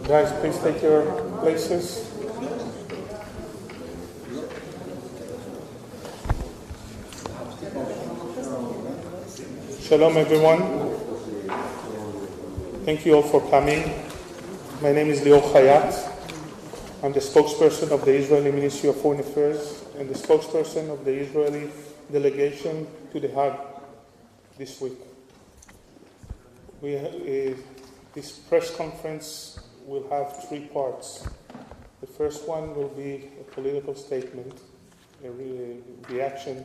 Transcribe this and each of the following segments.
Guys, please take your places. Shalom, everyone. Thank you all for coming. My name is Haya. I'm the spokesperson of the Israeli Ministry of Foreign Affairs and the spokesperson of the Israeli delegation to the Hajj this week. This press conference will have three parts. The first one will be a political statement, a reaction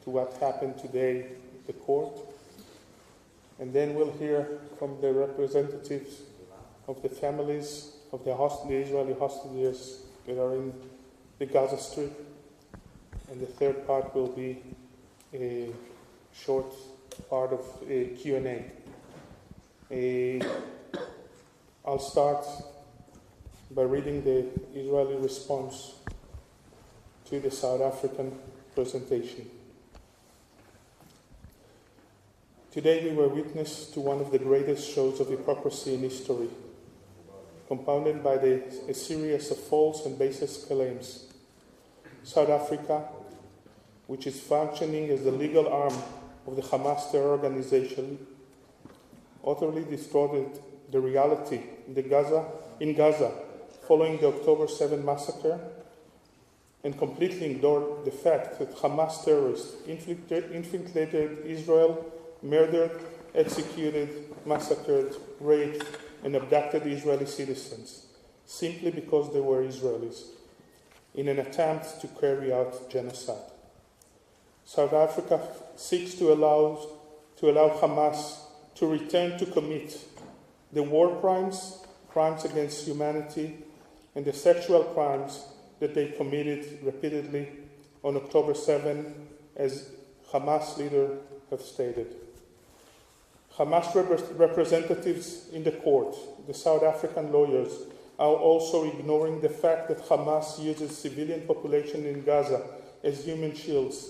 to what happened today at the court. And then we'll hear from the representatives of the families of the Israeli hostages that are in the Gaza Strip. And the third part will be a short part of a Q&A. I'll start by reading the Israeli response to the South African presentation. Today we were witness to one of the greatest shows of hypocrisy in history, compounded by a series of false and baseless claims. South Africa, which is functioning as the legal arm of the Hamás terror organization, utterly distorted the reality in Gaza following the October 7 massacre, and completely ignored the fact that Hamás terrorists infiltrated Israel, murdered, executed, massacred, raped, and abducted Israeli citizens simply because they were Israelis in an attempt to carry out genocide. South Africa seeks to allow Hamás to return to commit the war crimes, crimes against humanity, and the sexual crimes that they committed repeatedly on October 7, as Hamas leaders have stated. Hamas representatives in the court, the South African lawyers, are also ignoring the fact that Hamas uses civilian population in Gaza as human shields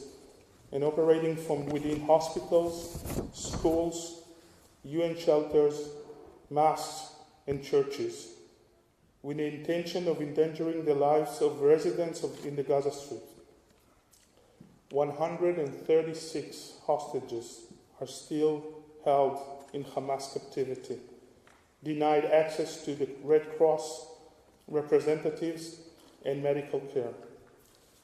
and operating from within hospitals, schools, UN shelters, mosques, and churches, with the intention of endangering the lives of residents in the Gaza Strip. 136 hostages are still held in Hamas captivity, denied access to the Red Cross representatives and medical care.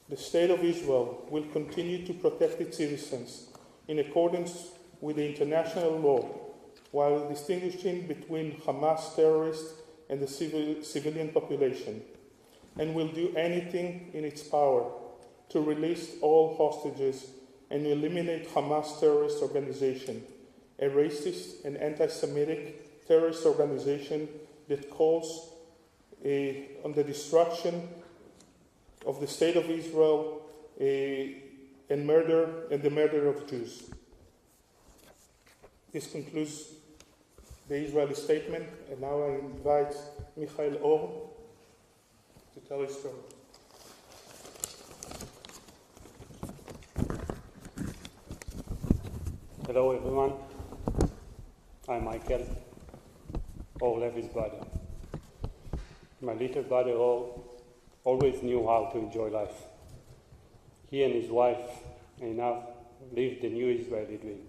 The State of Israel will continue to protect its citizens in accordance with the international law, while distinguishing between Hamas terrorists and the civilian population, and will do anything in its power to release all hostages and eliminate Hamas terrorist organization, a racist and anti-Semitic terrorist organization that calls on the destruction of the State of Israel and the murder of Jews. This concludes the Israeli statement, and now I invite Michael Or to tell his story. Hello everyone, I'm Michael, Or Levi's brother. My little brother Or always knew how to enjoy life. He and his wife, Einav, lived the new Israeli dream.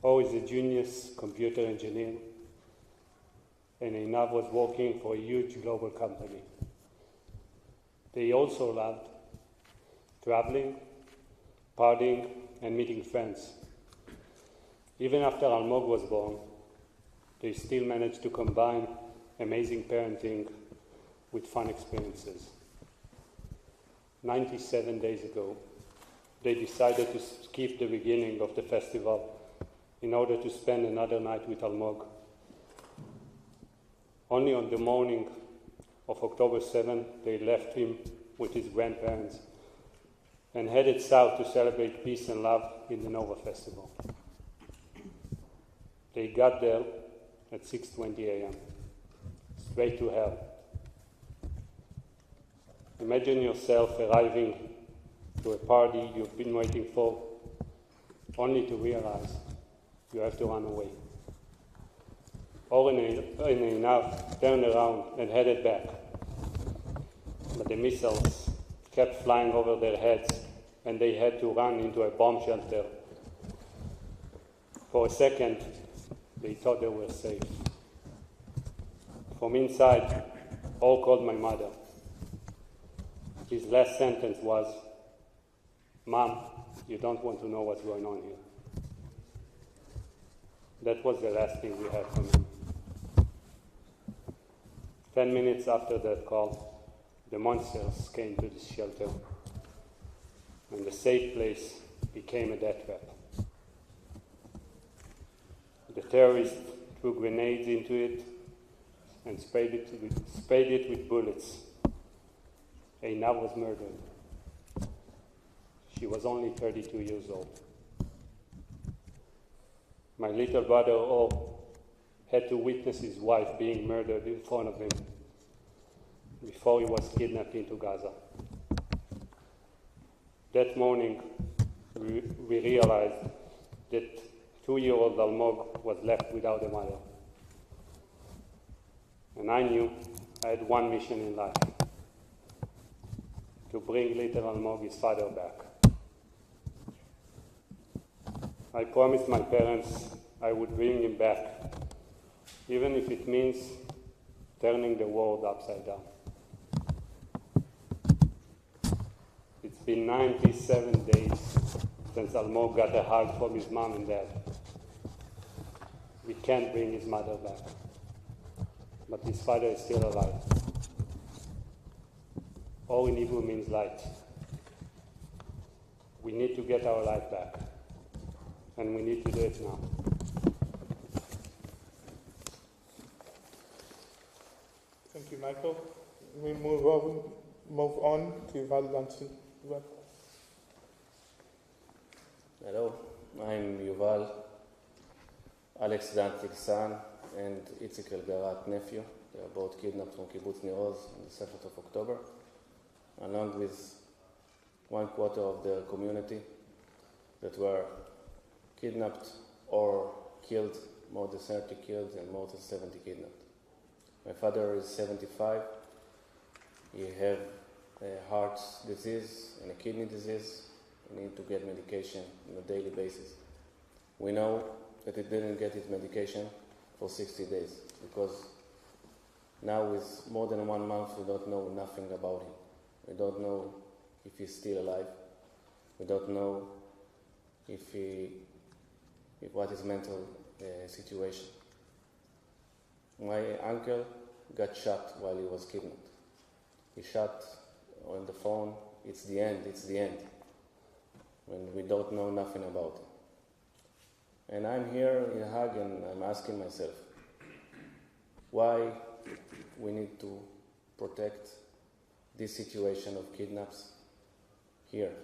Or is a genius computer engineer, and Einav was working for a huge global company. They also loved traveling, partying, and meeting friends. Even after Almog was born, they still managed to combine amazing parenting with fun experiences. 97 days ago, they decided to skip the beginning of the festival in order to spend another night with Almog. Only on the morning of October 7, they left him with his grandparents and headed south to celebrate peace and love in the Nova Festival. They got there at 6:20 a.m., straight to hell. Imagine yourself arriving to a party you've been waiting for, only to realize you have to run away. Oren and Einab turned around and headed back, but the missiles kept flying over their heads, and they had to run into a bomb shelter. For a second, they thought they were safe. From inside, Or called my mother. His last sentence was, "Mom, you don't want to know what's going on here." That was the last thing we heard from him. 10 minutes after that call, the monsters came to the shelter, and the safe place became a death trap. The terrorists threw grenades into it and sprayed it with bullets. Einab was murdered. She was only 32 years old. My little brother Or had to witness his wife being murdered in front of him before he was kidnapped into Gaza. That morning, we realized that 2-year-old Almog was left without a mother. And I knew I had one mission in life: to bring little Almog his father back. I promised my parents I would bring him back, even if it means turning the world upside down. It's been 97 days since Almog got a hug from his mom and dad. We can't bring his mother back, but his father is still alive. Or in Hebrew means light. We need to get our life back, and we need to do it now. Thank you, Michael. We move on to Yuval Lanson. Yuval. Hello, I'm Yuval, Alex Danzig's son, and Itzik Elgarat nephew. They are both kidnapped from Kibbutz Nir Oz on the 7th of October, along with 1/4 of the community that were kidnapped or killed, more than 30 killed and more than 70 kidnapped. My father is 75. He has a heart disease and a kidney disease. He needs to get medication on a daily basis. We know that he didn't get his medication for 60 days because now with more than 1 month we don't know nothing about him. We don't know if he's still alive. We don't know what his mental situation. My uncle got shot while he was kidnapped. He shot on the phone, "It's the end, it's the end," when we don't know nothing about him. And I'm here in Hague and I'm asking myself, why we need to protect this situation of kidnaps here.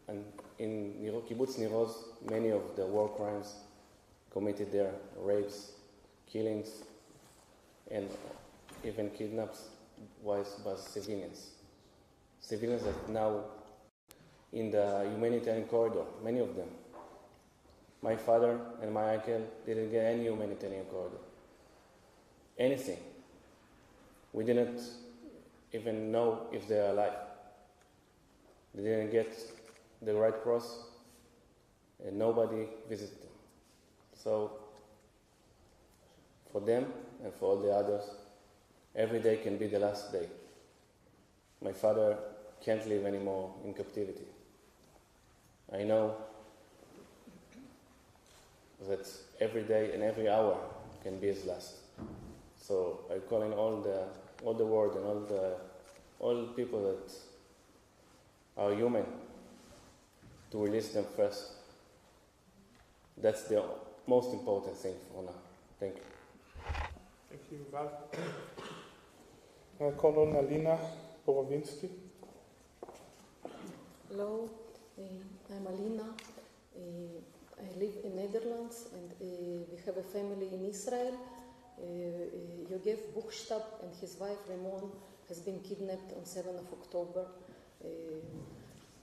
And in Kibbutz Nir Oz, many of the war crimes committed there, rapes, killings, and even kidnaps by civilians. Civilians that now in the humanitarian corridor, many of them. My father and my uncle didn't get any humanitarian corridor. Anything. We didn't even know if they're alive. They didn't get the Red Cross, and nobody visited them. So, for them and for all the others, every day can be the last day. My father can't live anymore in captivity. I know that every day and every hour can be his last. So I'm calling all the world and all the people that are human to release them first. That's the most important thing for now. Thank you. Thank you, Val. Colonel Alina Borowinsky. Hello, I'm Alina. I live in Netherlands and we have a family in Israel. Yogev Buchstab and his wife Ramon has been kidnapped on 7th of October.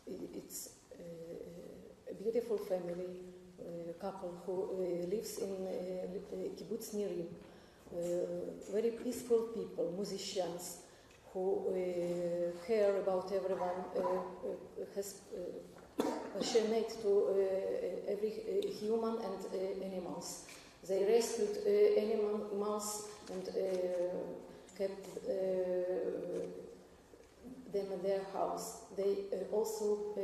It's a beautiful family, couple who lives in kibbutz Nirim. Very peaceful people, musicians who care about everyone, has passionate to every human and animals. They rescued animals and kept them in their house. They also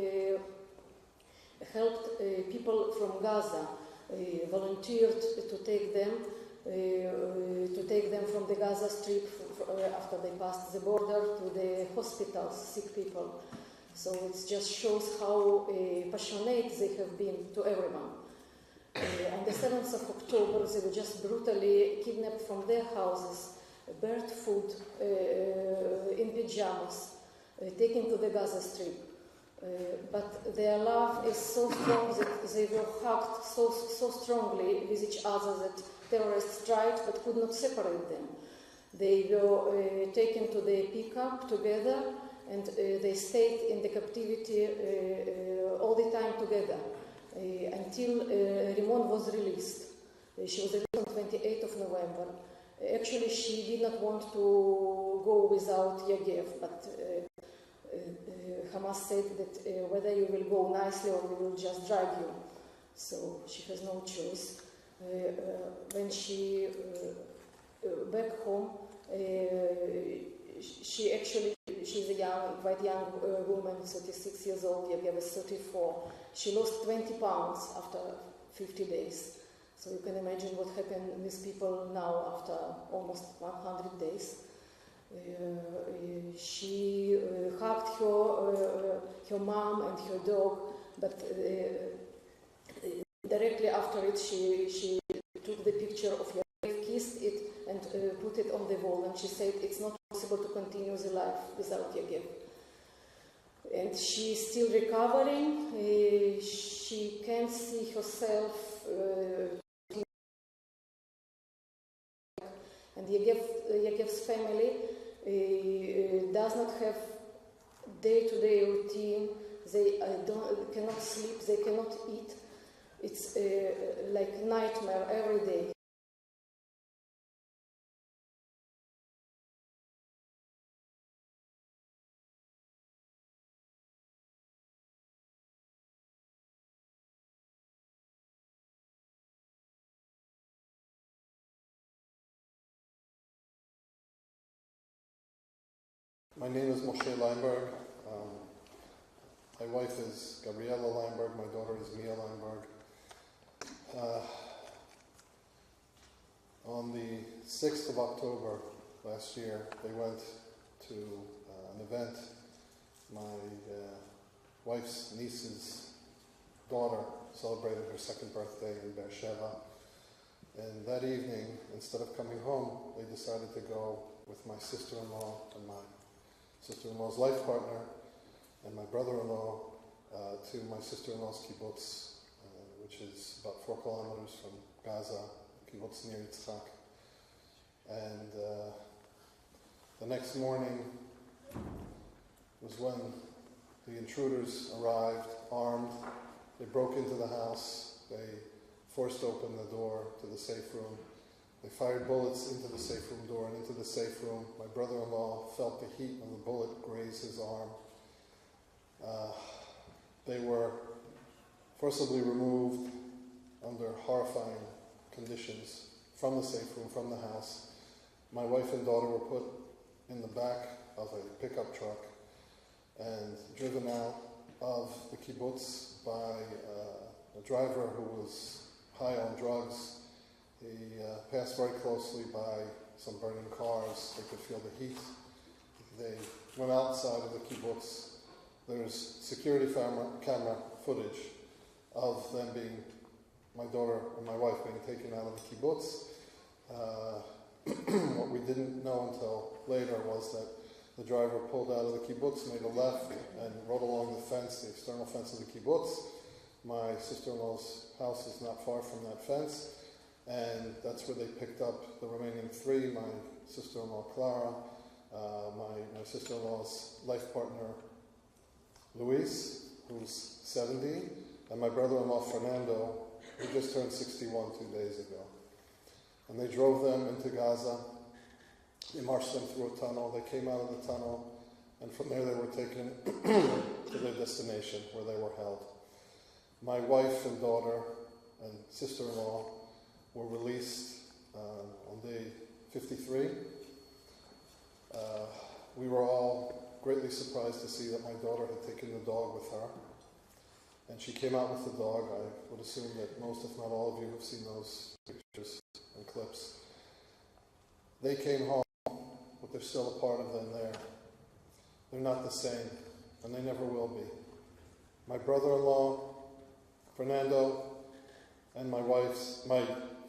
helped people from Gaza, volunteered to take them from the Gaza Strip after they passed the border to the hospitals, sick people. So it just shows how passionate they have been to everyone. On the 7th of October, they were just brutally kidnapped from their houses, burnt food, in pajamas, taken to the Gaza Strip. But their love is so strong that they were hugged so strongly with each other that terrorists tried but could not separate them. They were taken to the pickup together and they stayed in the captivity all the time together until Ramon was released. She was released on 28th of November. Actually, she did not want to go without Yogev, but Hamás said that whether you will go nicely or we will just drag you. So she has no choice. When she back home, she's a quite young woman, 36 years old. Yogev is 34. She lost 20 pounds after 50 days. So you can imagine what happened with people now after almost 100 days. She hugged her mom and her dog, but directly after it she took the picture of Yogev, kissed it and put it on the wall, and she said it's not possible to continue the life without Yogev. And she's still recovering. She can't see herself. And Yogev's family does not have day-to-day routine. They cannot sleep, they cannot eat. It's like nightmare every day. My name is Moshe Leinberg. My wife is Gabriela Leinberg. My daughter is Mia Leinberg. On the 6th of October last year, they went to an event. My wife's niece's daughter celebrated her second birthday in Beersheba. And that evening, instead of coming home, they decided to go with my sister-in-law and my sister-in-law's life partner and my brother-in-law to my sister-in-law's kibbutz, which is about 4 kilometers from Gaza, kibbutz near Yitzchak. And the next morning was when the intruders arrived, armed. They broke into the house. They forced open the door to the safe room. They fired bullets into the safe room door and into the safe room. My brother-in-law felt the heat of the bullet graze his arm. They were forcibly removed under horrifying conditions from the safe room, from the house. My wife and daughter were put in the back of a pickup truck and driven out of the kibbutz by a driver who was high on drugs. He passed very closely by some burning cars. They could feel the heat. They went outside of the kibbutz. There's security camera footage of them being my daughter and my wife being taken out of the kibbutz. What we didn't know until later was that the driver pulled out of the kibbutz, made a left, and rode along the fence, the external fence of the kibbutz. My sister-in-law's house is not far from that fence, and that's where they picked up the remaining three, my sister-in-law Clara, my sister-in-law's life partner Luis, who's 70, and my brother-in-law Fernando, who just turned 61 2 days ago. And they drove them into Gaza. They marched them through a tunnel. They came out of the tunnel, and from there they were taken to their destination where they were held. My wife and daughter and sister-in-law were released on day 53. We were all greatly surprised to see that my daughter had taken the dog with her. And she came out with the dog. I would assume that most, if not all of you, have seen those pictures and clips. They came home, but there's still a part of them there. They're not the same, and they never will be. My brother-in-law, Fernando, and my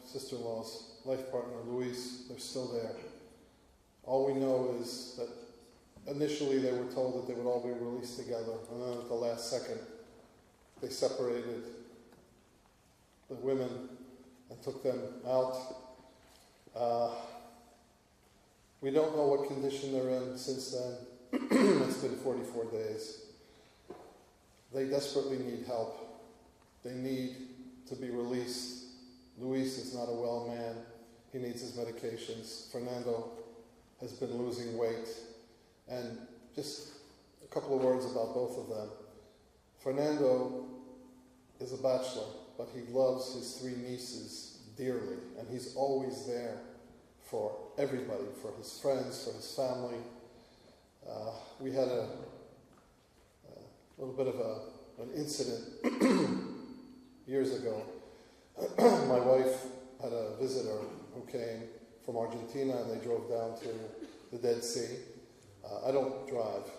sister-in-law's life partner, Luis, they're still there. All we know is that initially they were told that they would all be released together, and then at the last second, they separated the women and took them out. We don't know what condition they're in since then. It's been 44 days. They desperately need help. They need to be released. Luis is not a well man. He needs his medications. Fernando has been losing weight. And just a couple of words about both of them. Fernando is a bachelor, but he loves his three nieces dearly, and he's always there for everybody, for his friends, for his family. We had a little bit of an incident years ago. My wife had a visitor who came from Argentina, and they drove down to the Dead Sea. I don't drive.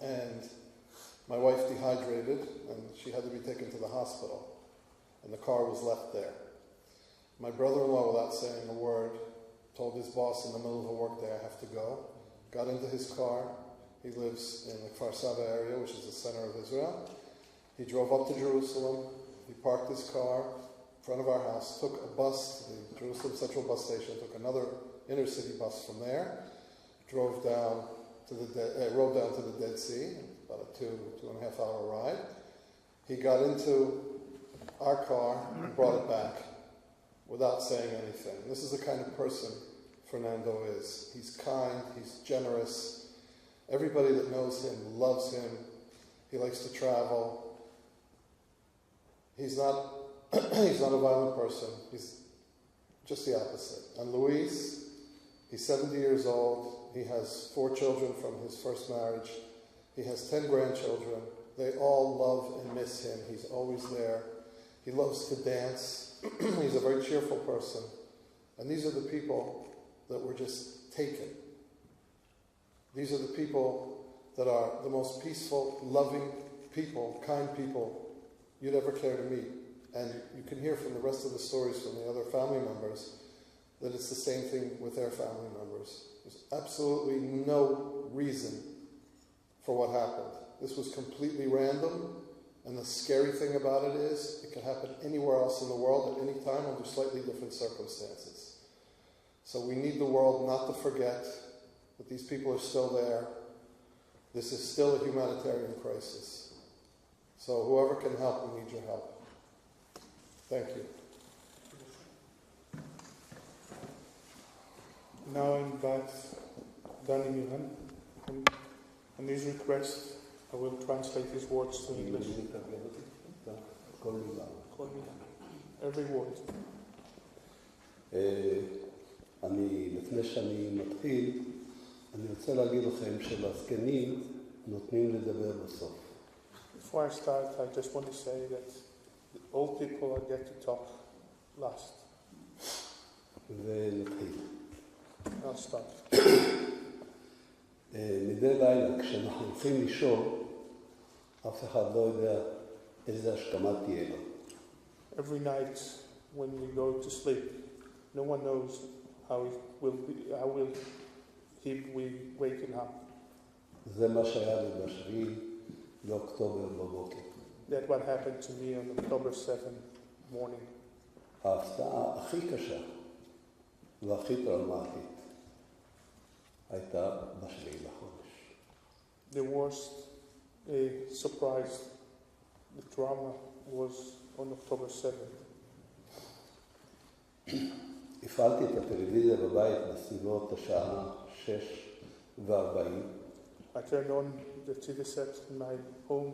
And my wife dehydrated, and she had to be taken to the hospital, and the car was left there. My brother-in-law, without saying a word, told his boss in the middle of a work day, I have to go. Got into his car. He lives in the Kfar Saba area, which is the center of Israel. He drove up to Jerusalem. He parked his car in front of our house, took a bus to the Jerusalem Central Bus Station, took another inner city bus from there, rode down to the Dead Sea, about a 2.5 hour ride. He got into our car and brought it back without saying anything. This is the kind of person Fernando is. He's kind, he's generous. Everybody that knows him loves him. He likes to travel. He's not a violent person. He's just the opposite. And Luis, he's 70 years old. He has 4 children from his first marriage. He has 10 grandchildren. They all love and miss him. He's always there. He loves to dance. He's a very cheerful person. And these are the people that were just taken. These are the people that are the most peaceful, loving people, kind people you'd ever care to meet. And you can hear from the rest of the stories from the other family members that it's the same thing with their family members. There's absolutely no reason for what happened. This was completely random, and the scary thing about it is it can happen anywhere else in the world at any time under slightly different circumstances. So we need the world not to forget that these people are still there. This is still a humanitarian crisis. So whoever can help, we need your help. Thank you. Now I invite Danny Milan. On his request, I will translate his words to English. Every word. לפני שאני מתחיל, אני רוצה להגיד לכם שלזקנים נותנים לדבר בסוף. Before I start, I just want to say that the old people get to talk last. ונתחיל. I'll start. מדי לילה, כשאנחנו הולכים לישון, אף אחד לא יודע איזה השכמה תהיה לו. Every night when we go to sleep, no one knows how he will waken up. זה מה שהיה לי ב7 באוקטובר בבוקר. That's what happened to me on October 7th morning. ההפתעה הכי קשה והכי טראומטית הייתה ב7 לחודש. The worst surprise, the trauma, was on October 7th. הפעלתי את הטלוויזיה בבית בסביבות השעה 6:40. I turned on the TV set in my home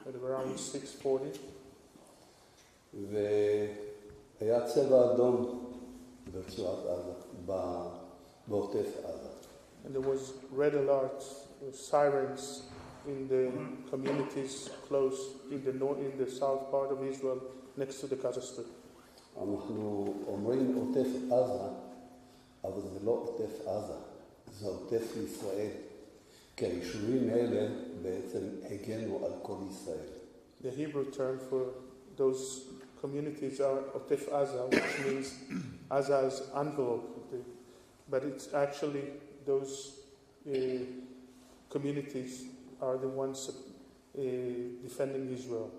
at around 6:40. והיה צבע אדום ברצועת עזה, בעוטף עזה. And there was red alerts, sirens in the communities close in the south part of Israel, next to the Gaza Strip. אנחנו אומרים עוטף עזה, אבל זה לא עוטף עזה, זה עוטף ישראל. כי היישובים האלה בעצם הגנו על כל ישראל. The Hebrew term for those communities are Otef Aza, which means Aza's envelope. But it's actually those communities are the ones defending Israel.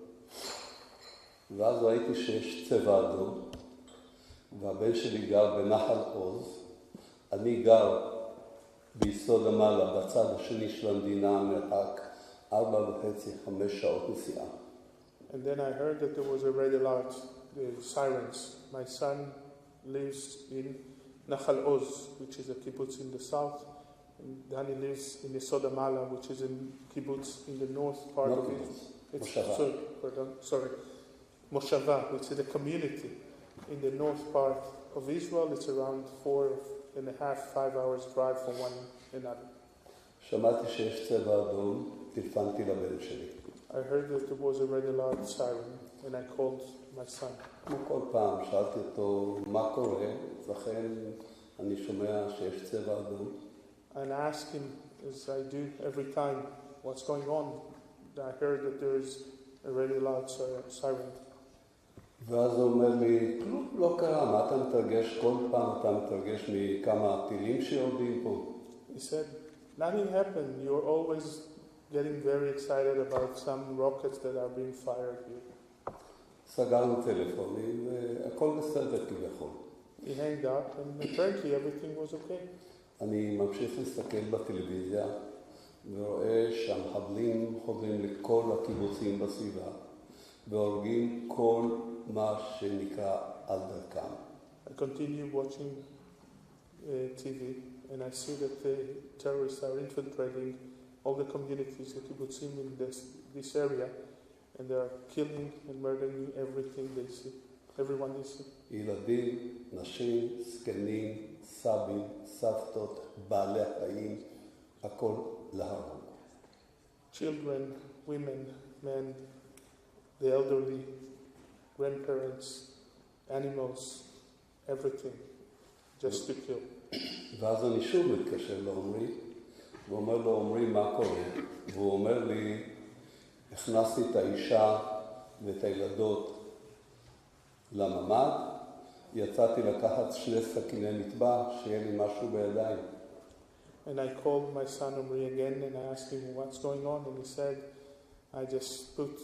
ואז ראיתי שיש צבע אדום, והבן שלי גר בנחל עוז, אני גר ביסוד המעלה, בצד השני של המדינה, מרחק 4.5-5 שעות נסיעה. And then I heard that there was a red alert, the sirens. My son lives in Nahal Oz, which is a kibbutz in the south, and Danny lives in Yesod HaMala, which is a kibbutz in the north part of Israel. Moshava, which is a community in the north part of Israel. It's around 4.5-5 hours drive from one another. שמעתי שיש צבע אדום, טלפנתי לבן שלי. I heard that there was a red alert siren, and I called my son. כמו כל פעם, שאלתי אותו מה קורה, לכן אני שומע שיש צבע אדום. And I asked him, as I do every time, what's going on. I heard that there is a red alert siren. ואז הוא אומר לי, כלום לא קרה, מה אתה מתרגש? כל פעם אתה מתרגש מכמה טילים שיורדים פה. He said, nothing happened. You're always getting very excited about some rockets that are being fired here. סגרנו טלפונים, והכל בסדר כביכול. He hanged up, and apparently everything was okay. אני ממשיך להסתכל בטלוויזיה, ורואה שהמחבלים חודרים לכל הקיבוצים בסביבה, והורגים כל מה שנקרא על דרכם. I continue watching TV, and I see that the terrorists are infiltrating all the communities, the kibbutzim in this area, and they are killing and murdering everything they see, everyone they see. ילדים, נשים, זקנים, סבים, סבתות, בעלי החיים, הכל להרוג. Children, women, men, the elderly, grandparents, animals, everything, just to kill. ואז אני שוב מתקשר לעומרי, ואומר לו, עומרי, מה קורה? והוא אומר לי, הכנסתי את האישה ואת הילדות לממ"ד, יצאתי לקחת 2 סכיני מטבח, שיהיה לי משהו בידיים. And I called my son Omri again, and I asked him what's going on, and he said, I just put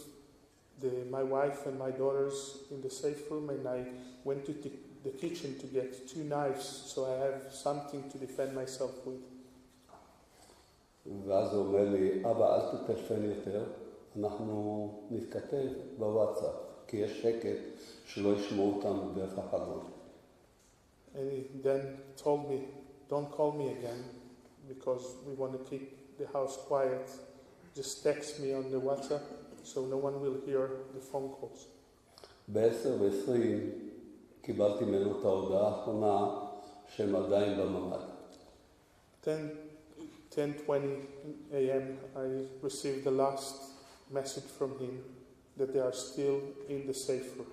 my wife and my daughters in the safe room, and I went to the kitchen to get 2 knives, so I have something to defend myself with. ואז הוא אומר לי, אבא, אל תטלפן יותר, אנחנו נתכתב בוואטסאפ, כי יש שקט שלא ישמעו אותנו דרך החלון. And he then told me, don't call me again, because we want to keep the house quiet. Just text me on the WhatsApp, so no one will hear the phone calls. ב-10:20 קיבלתי ממנו את ההודעה האחרונה שהם עדיין בממ"ד. 10:20 a.m. I received the last message from him that they are still in the safe room.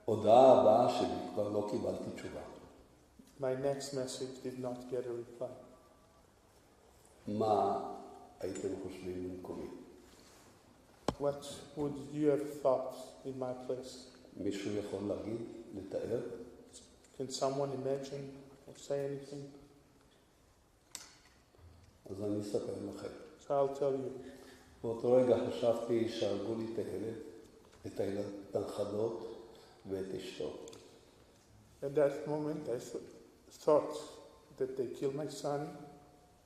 להודעה הבאה שלי כבר לא קיבלתי תשובה. My next message did not get a reply. מה הייתם חושבים במקומי? what would you have thought in my place? מישהו יכול להגיד, לתאר? Can someone imagine or say anything? אז אני אספר לכם. So I'll tell you. באותו רגע חשבתי שהרגו לי את הילד, את הנכדות ואת אשתו. At that moment, I thought that they killed my son,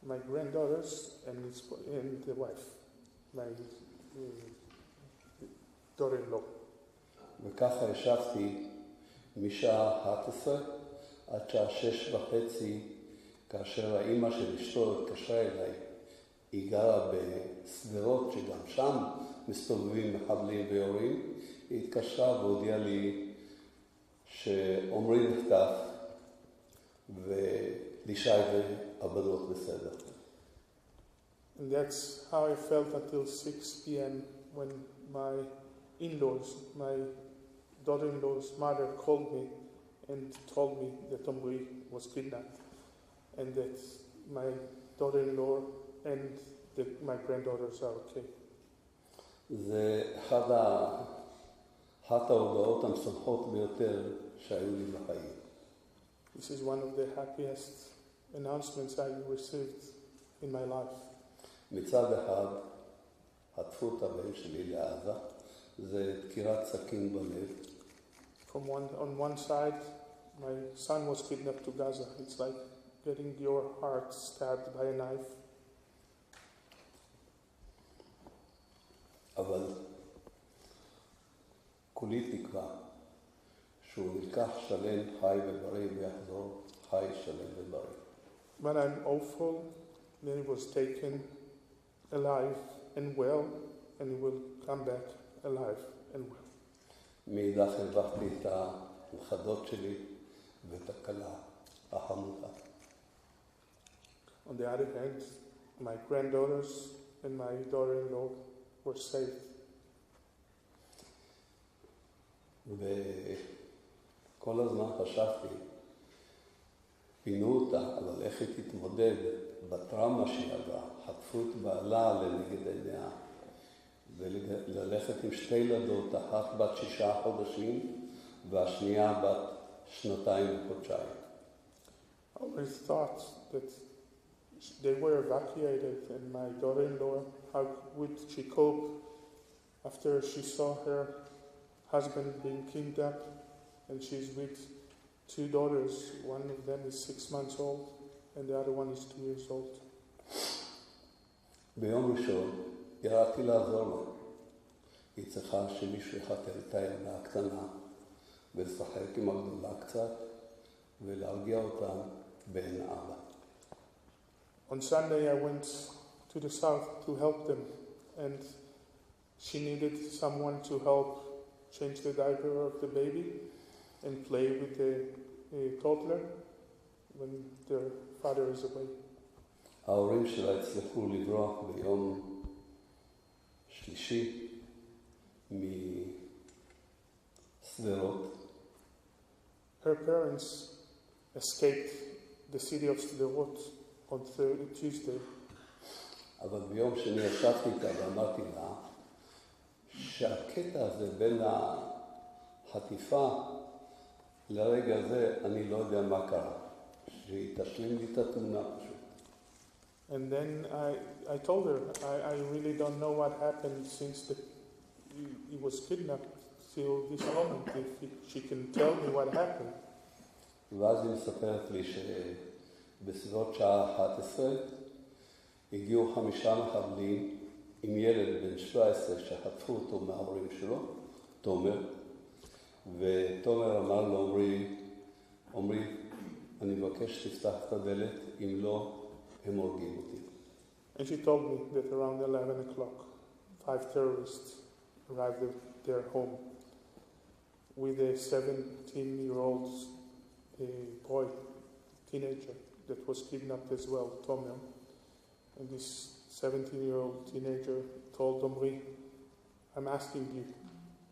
my granddaughters, and the wife, my daughter-in-law. וככה ישבתי משעה 11 עד שעה 6:30, כאשר האימא של אשתו התקשרה אליי. היא גרה בסדרות שגם שם מסתובבים מחבלים ויורים. היא התקשרה והודיעה לי שעומרי נחטף ולישי והבנות בסדר. And that's how I felt until 6 p.m. when my in-laws, my daughter-in-law's mother called me and told me that Omri was kidnapped and that my daughter-in-law and my granddaughters are okay. זה אחת ההודעות המשמחות ביותר שהיו לי בחיים. This is one of the happiest announcements I received in my life. מצד אחד, חטפו את הבן שלי לעזה, זה דקירת סכין בלב. On one side, my son was kidnapped to Gaza. It's like getting your heart stabbed by a knife. אבל כולי תקווה שהוא נלקח שלם, חי ובריא, ויחזור חי שלם ובריא. But I'm hopeful that he was taken alive and well, and he will come back alive and well. מאידך הרווחתי את הנכדות שלי ואת הכלה החמודה. On the other hand, my granddaughters and my daughter-in-law were saved. וכל הזמן חשבתי, פינו אותה, אבל איך היא תתמודד בטראומה שהיא עברה? חטפו את בעלה לנגד עיניה, וללכת עם שתי ילדות, אחת בת 6 חודשים והשנייה בת 2 וחודשיים. I always thought that they were evacuated, and my daughter-in-law, how would she cope after she saw her husband being kidnapped, and she's with 2 daughters. One of them is 6 months old, and the other one is 2 years old. ביום ראשון ירדתי לעזור לה. היא צריכה שמישהו יחתל את הילדה הקטנה ולשחק עם הגדולה קצת ולהרגיע אותם בעין אבא. On Sunday, I went to the south to help them, and she needed someone to help change the diaper of the baby and play with the toddler when their father is away. ההורים שלה הצליחו לברוח ביום שלישי מסדרות. Her parents escaped the city of Sderot on Tuesday. אבל ביום שני ישבתי איתה ואמרתי לה שהקטע הזה בין החטיפה לרגע הזה אני לא יודע מה קרה. שהיא תשלים לי את התמונה פשוט. And then I told her, I really don't know what happened since he was kidnapped till this moment, if she can tell me what happened. ואז היא מספרת לי שבסביבות שעה 11 הגיעו 5 מחבלים עם ילד בן 17 שחטפו אותו מההורים שלו, תומר, ותומר אמר לו, עומרי, אני מבקש שתפתח את הדלת, אם לא, הם הורגים אותי. And she told me that around 11 o'clock, 5 terrorists arrived at their home with a 17-year-old boy, teenager, that was kidnapped as well, Tomer. And this 17-year-old teenager told Omri, I'm asking you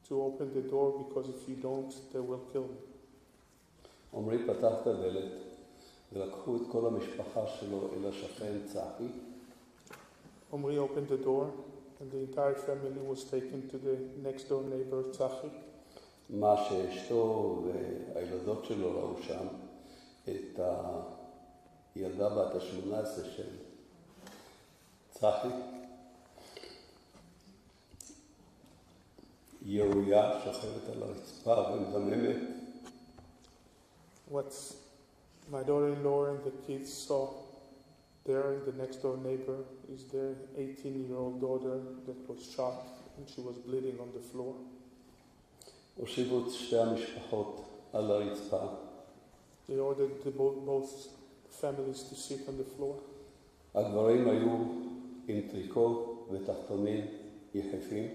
to open the door because if you don't, they will kill me. עומרי פתח את הדלת ולקחו את כל המשפחה שלו אל השכן צחי. Omri opened the door and the entire family was taken to the next door neighbor, Tzachi. מה שאשתו והילדות שלו ראו שם, את הילדה בת ה-18 של צחי, יהויה שוכבת על הרצפה ומדממת. What my daughter-in-law and the kids saw there, the next door neighbor, is their 18-year-old daughter that was shot and she was bleeding on the floor. הושיבו את שתי המשפחות על הרצפה. They ordered both families to sit on the floor. הגברים היו עם טריקו ותחתונים יחפים.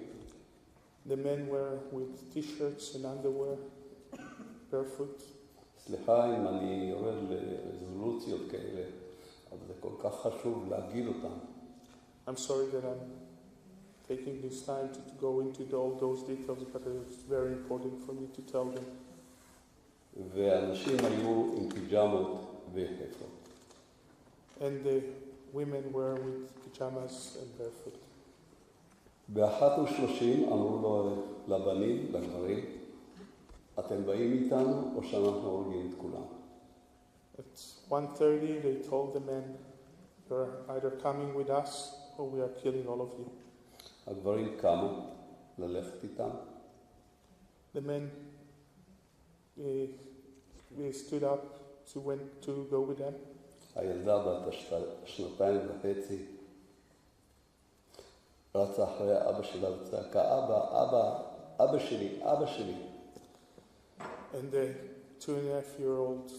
The men were with t-shirts and underwear, barefoot. סליחה אם אני יורד לרזולוציות כאלה, אבל זה כל כך חשוב להגיד אותם. I'm sorry that I'm taking this time to go into all those details, but it's very important for me to tell them. ואנשים היו עם פיג'מות ויחפות. And the women were with pajamas and barefoot. ב-1:30 אמרו לבנים, לגברים, אתם באים איתנו או שאנחנו הורגים את כולם? At 1:30 they told the men, you're either coming with us or we are killing all of you. הגברים קמו ללכת איתם. The men they stood up to go with them. הילדה בת 2.5 רצה אחרי אבא שלה וצעקה, אבא, אבא, אבא שלי, אבא שלי. And the 2.5-year-old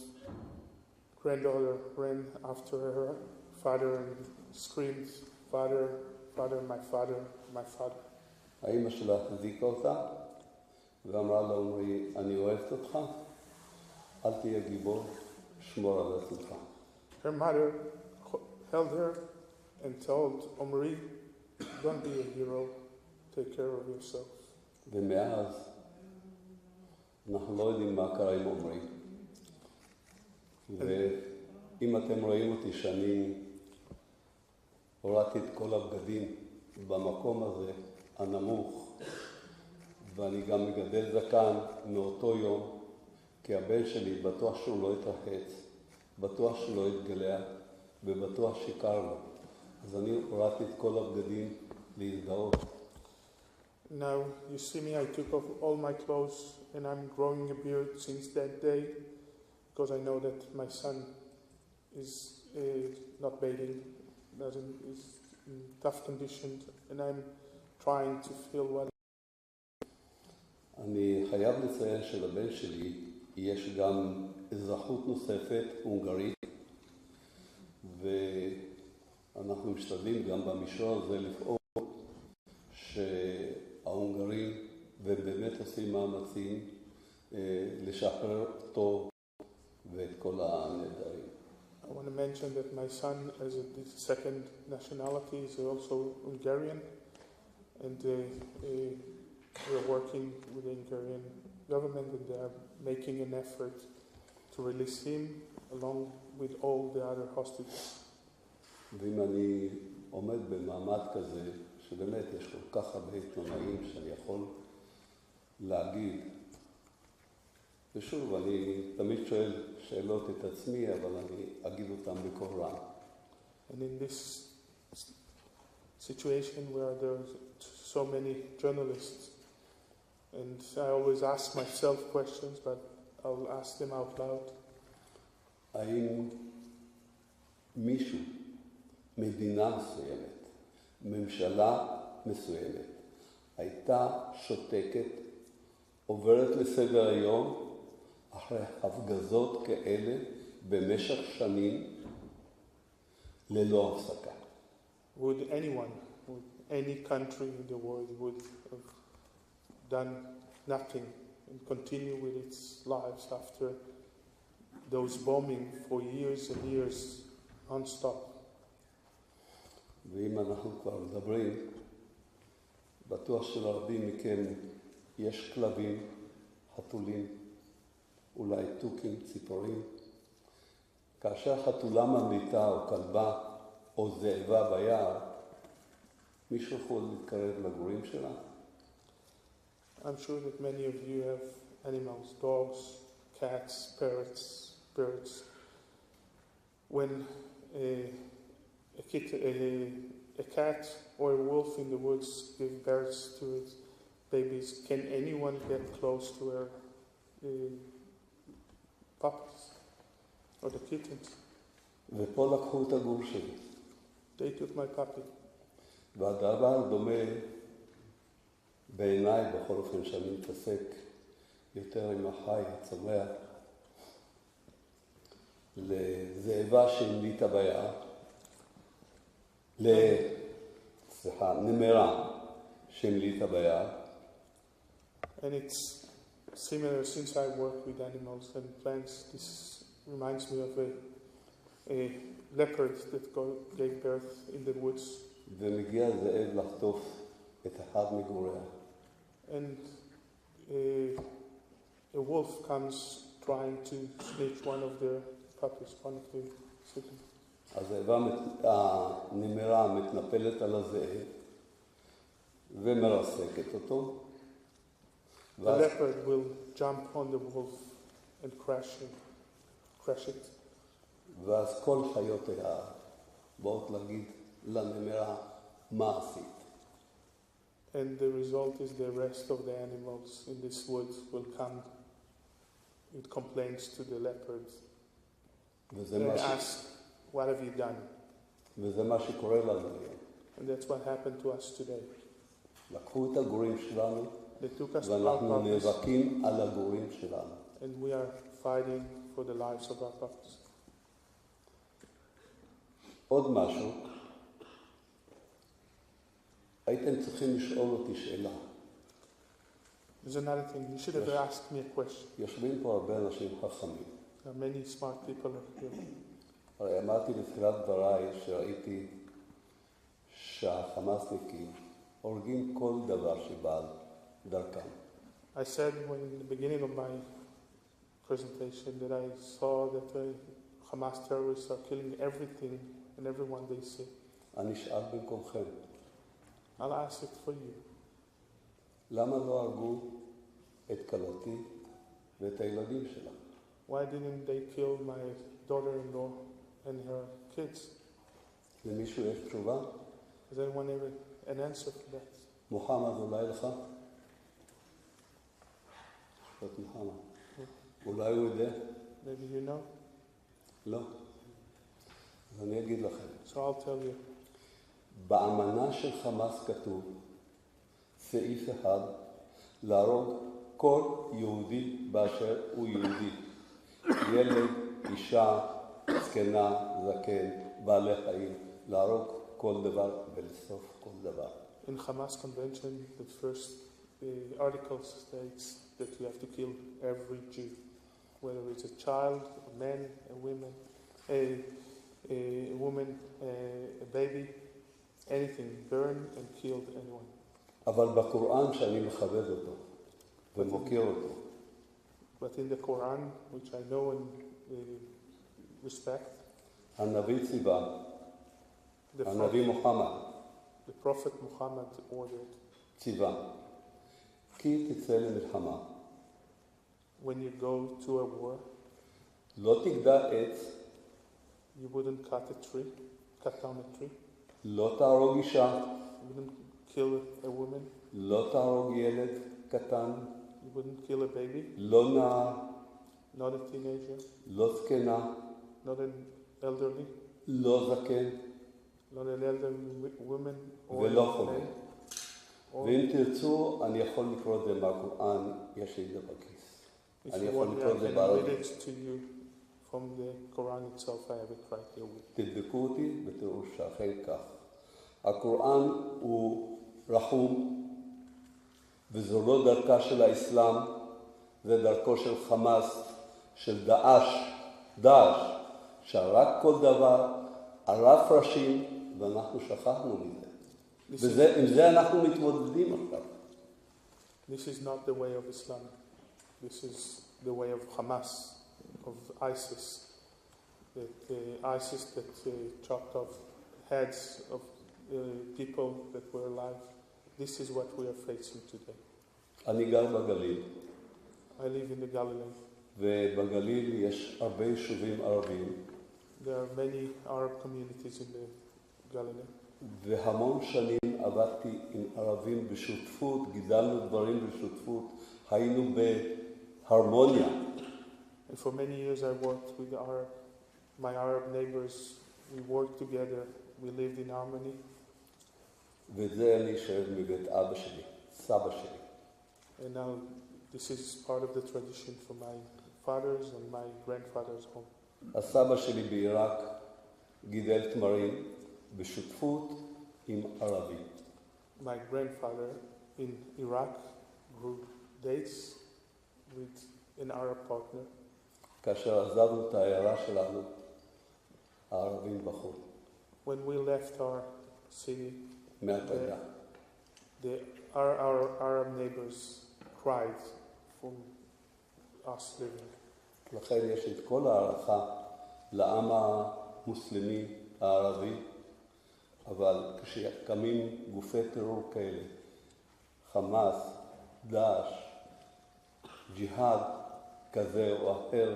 granddaughter ran after her father and screamed, Father, Father, my father, my father. האמא שלה החזיקה אותה ואמרה לה, עמרי, אני אוהבת אותך, אל תהיה גיבור, שמור על עצמך. Her mother held her and told Omri, don't be a hero, take care of yourself. ומאז אנחנו לא יודעים מה קרה עם עמרי. ואם אתם רואים אותי שאני הורדתי את כל הבגדים במקום הזה, הנמוך, ואני גם מגדל זקן מאותו יום, כי הבן שלי בטוח שהוא לא יתרחץ, בטוח שלא יתגלע, ובטוח שיקר לו. אז אני הורדתי את כל הבגדים להזדהות. Now, you see me, I took off all my clothes and I'm growing a beard since that day because I know that my son is not bathing, is in tough conditions, and I'm trying to feel well. אני חייב לציין שלבן שלי יש גם אזרחות נוספת, הונגרית, ואנחנו משתדלים גם במישור הזה לפעול שההונגרים ובאמת עושים מאמצים לשחרר אותו ואת כל הנעדרים. I want to mention that my son, as a second nationality, is also Hungarian, and we're working with the Hungarian government, and they are making an effort to release him along with all the other hostages. ואם אני עומד במעמד כזה, שבאמת יש כל כך הרבה עיתונאים שאני יכול להגיד, ושוב, אני תמיד שואל שאלות את עצמי, אבל אני אגיד אותם בקול רם. And in this situation where there are so many journalists, and I always ask myself questions, but I'll ask them out loud. האם מישהו, מדינה מסוימת, ממשלה מסוימת, הייתה שותקת, עוברת לסדר היום, אחרי הפגזות כאלה במשך שנים ללא הפסקה? Would anyone, would any country in the world would have done nothing and continue with its lives after those bombing for years and years non-stop? ואם אנחנו כבר מדברים, בטוח שלרבים מכם יש כלבים, חתולים, אולי תוכים, ציפורים. כאשר חתולה ממליטה או כלבה או זאבה ביער, מישהו יכול להתקרב לגורים שלה? I'm sure that many of you have animals, dogs, cats, parrots, birds. When a cat or a wolf in the woods give birth to its babies, can anyone get close to her puppies or the kittens? ופה לקחו את הגור שלי. They took my puppy. והדבר דומה בעיניי, בכל אופן שאני מתעסק יותר עם החי, הצומח, לזאבה שהמליטה ביער, נמרה שהמליטה ביער. And it's similar, since I work with animals and plants, this reminds me of a leopard that gave birth in the woods. ומגיע זאב לחטוף את אחד מגוריה. And a wolf comes trying to snatch one of the puppies, one of the siblings. הנמרה מתנפלת על הזאב ומרסקת אותו. The leopard will jump on the wolf and crash it. ואז כל חיות היער באות להגיד לנמרה מה עשית. And the result is the rest of the animals in this woods will come with complaints to the leopard and ask, what have you done? וזה מה שקורה לנו היום. And that's what happened to us today. לקחו את הגורים שלנו They took us to our ואנחנו puppies, נאבקים על הגורים שלנו. and we are fighting for the lives of our puppies. עוד משהו, הייתם צריכים לשאול אותי שאלה. There's another thing. You should have asked me a question. יושבים פה הרבה אנשים חכמים. There are many smart people here. הרי אמרתי בתחילת דבריי שראיתי שהחמאסניקים הורגים כל דבר שבא דרכם. I said in the beginning of my presentation that I saw that the Hamas terrorists are killing everything and everyone they see. אני אשאל במקומכם, I'll ask it for you. למה לא הרגו את כלתי ואת הילדים שלה? Why didn't they kill my daughter-in-law and her kids? למישהו יש תשובה? Does anyone have an answer for that? מוחמד, אולי לך? שפט מוחמד. אולי הוא יודע? Maybe you know? לא. אז אני אגיד לכם. So I'll tell you. באמנה של חמאס כתוב, סעיף אחד, להרוג כל יהודי באשר הוא יהודי. ילד, אישה, זקנה, זקן, בעלי חיים, להרוג כל דבר ולסוף כל דבר. In Hamas convention, the first article states that you have to kill every Jew, whether it's a child, a man, a woman, a woman, a baby, anything, burn and kill anyone. אבל בקוראן שאני מכבד אותו ומוקיר אותו, But in the Quran, which I know and respect, הנביא ציווה, הנביא מוחמד the Prophet Muhammad ordered, ציווה, כי תצא למלחמה, when you go to a war, לא תגדע עץ, you wouldn't cut down a tree, לא תהרוג אישה, you wouldn't kill a woman, לא תהרוג ילד קטן, you wouldn't kill a baby, לא נער, not a teenager, לא זקנה, not an elderly, לא זקן, not an elderly woman or ולא a חולה. man. ואם תרצו, אני יכול לקרוא את זה מהקוראן, יש לי את זה בכיס. If אני you יכול want me, לקרוא I את זה can read בערבית. it to you from the Quran itself. I have it right here with me. תדבקו אותי ותראו שאכן כך. הקוראן הוא רחום, וזו לא דרכה של האסלאם, זה דרכו של חמאס, של דאעש, שהרג כל דבר, ערף ראשים, ואנחנו שכחנו מזה. עם זה אנחנו מתמודדים עכשיו. This is not the way of Islam. This is the way of Hamas, of ISIS. ISIS that chopped off heads of people that were alive. This is what we are facing today. אני גר בגליל, I live in the Galilee. ובגליל יש הרבה יישובים ערביים, There are many Arab communities in the Galilee. והמון שנים עבדתי עם ערבים בשותפות, גידלנו דברים בשותפות, היינו בהרמוניה. And for many years I worked with my Arab neighbors. We worked together. We lived in harmony. וזה אני שואל מבית אבא שלי, סבא שלי. And now this is part of the tradition from my father's and my grandfather's home. הסבא שלי בעיראק גידל תמרים בשותפות עם ערבים. My grandfather in Iraq grew dates with an Arab partner. כאשר עזבנו את העיירה שלנו, הערבים בחוץ. When we left our city, מהפגע. our Arab neighbors cried from us living. לכן יש את כל הערכה לעם המוסלמי הערבי, אבל כשקמים גופי טרור כאלה, חמאס, דאעש, ג'יהאד כזה או אחר,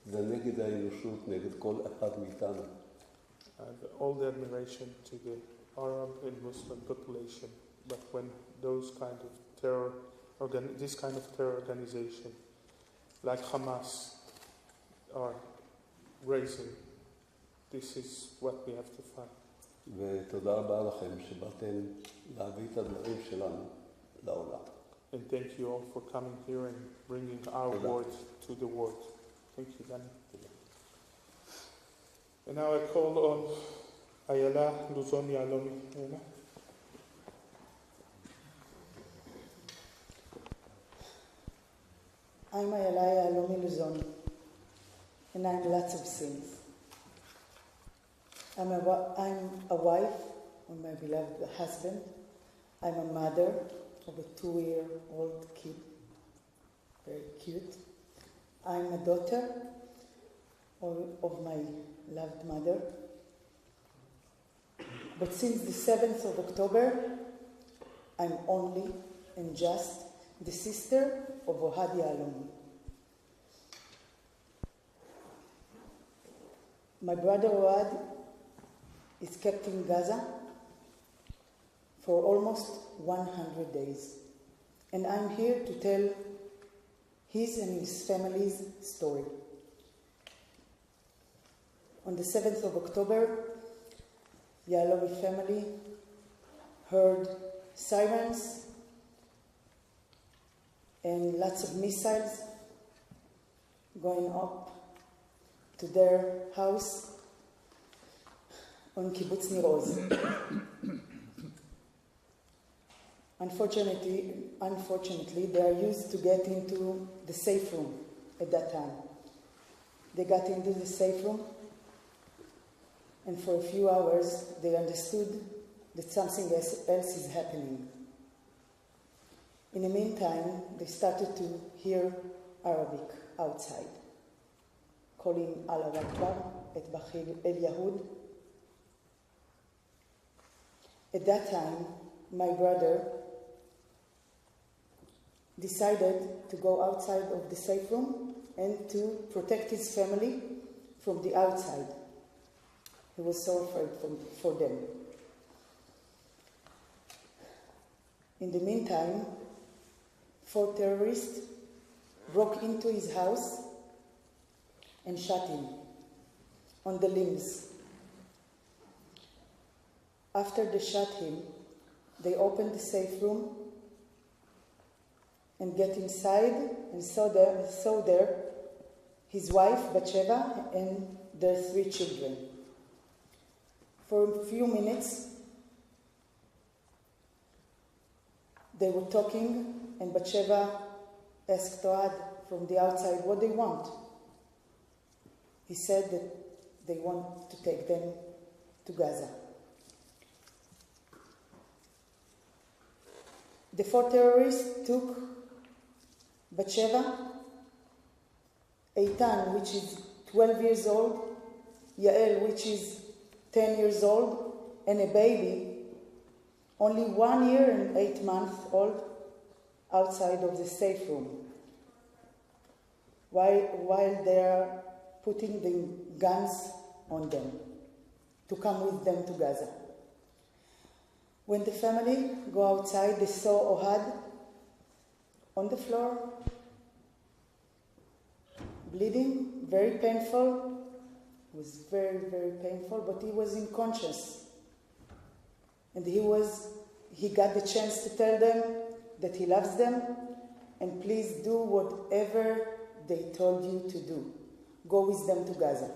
זה נגד האנושות, נגד כל אחד מאיתנו. All the admiration to the Arab and Muslim population, but when those kind of terror, this kind of terror organization, like Hamas, are raising, this is what we have to fight. ותודה רבה לכם שבאתם להביא את הדברים שלנו לעולם. And thank you all for coming here and bringing our word to the world. Thank you, Danny. And now I call on Ayala Luzon Yalomi. I'm Ayala Yalomi Luzon, and I'm lots of things. I'm a wife of my beloved husband. I'm a mother of a 2-year-old kid, very cute. I'm a daughter of my loved mother. But since the 7th of October, I'm only and just the sister of Ohad Yalomi. My brother Ohad is kept in Gaza for almost 100 days. And I'm here to tell his and his family's story. On the 7th of October, Yalomi family heard sirens and lots of missiles going up to their house on Kibbutz Nir Oz. Unfortunately, they are used to get into the safe room at that time. They got into the safe room, and for a few hours, they understood that something else is happening. In the meantime, they started to hear Arabic outside, calling Allah Akbar et Bachir El Yahud. At that time, my brother decided to go outside of the safe room and to protect his family from the outside. He was so afraid for them. In the meantime, 4 terrorists broke into his house and shot him on the limbs. After they shot him, they opened the safe room and get inside and saw there his wife, Batsheva, and their 3 children. For a few minutes, they were talking, and Batsheva asked Ohad from the outside what they want. He said that they want to take them to Gaza. The 4 terrorists took Batsheva, Eitan, which is 12 years old, Yael, which is 10 years old, and a baby only 1 year and 8 months old, outside of the safe room, while they are putting the guns on them to come with them to Gaza. When the family go outside, they saw Ohad on the floor, bleeding, very painful. It was very, very painful, but he was unconscious. And he got the chance to tell them that he loves them, and please do whatever they told you to do. Go with them to Gaza.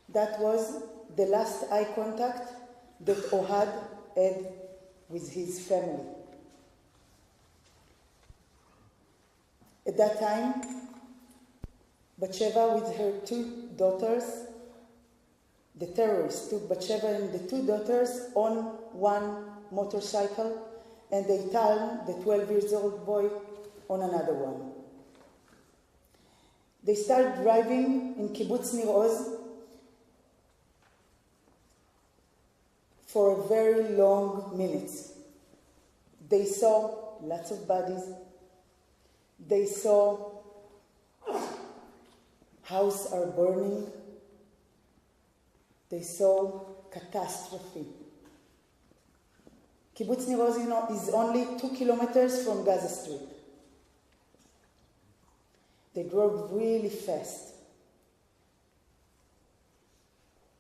That was the last eye contact that Ohad had with his family. At that time, Batsheva with her 2 daughters, the terrorists took Batsheva and the 2 daughters on one motorcycle, and Eitan, the 12-year-old boy, on another one. They started driving in Kibbutz Nir Oz for a very long minutes. They saw lots of bodies. They saw houses are burning. They saw catastrophe. Kibbutz Nir Oz is only 2 kilometers from Gaza Strip. They drove really fast.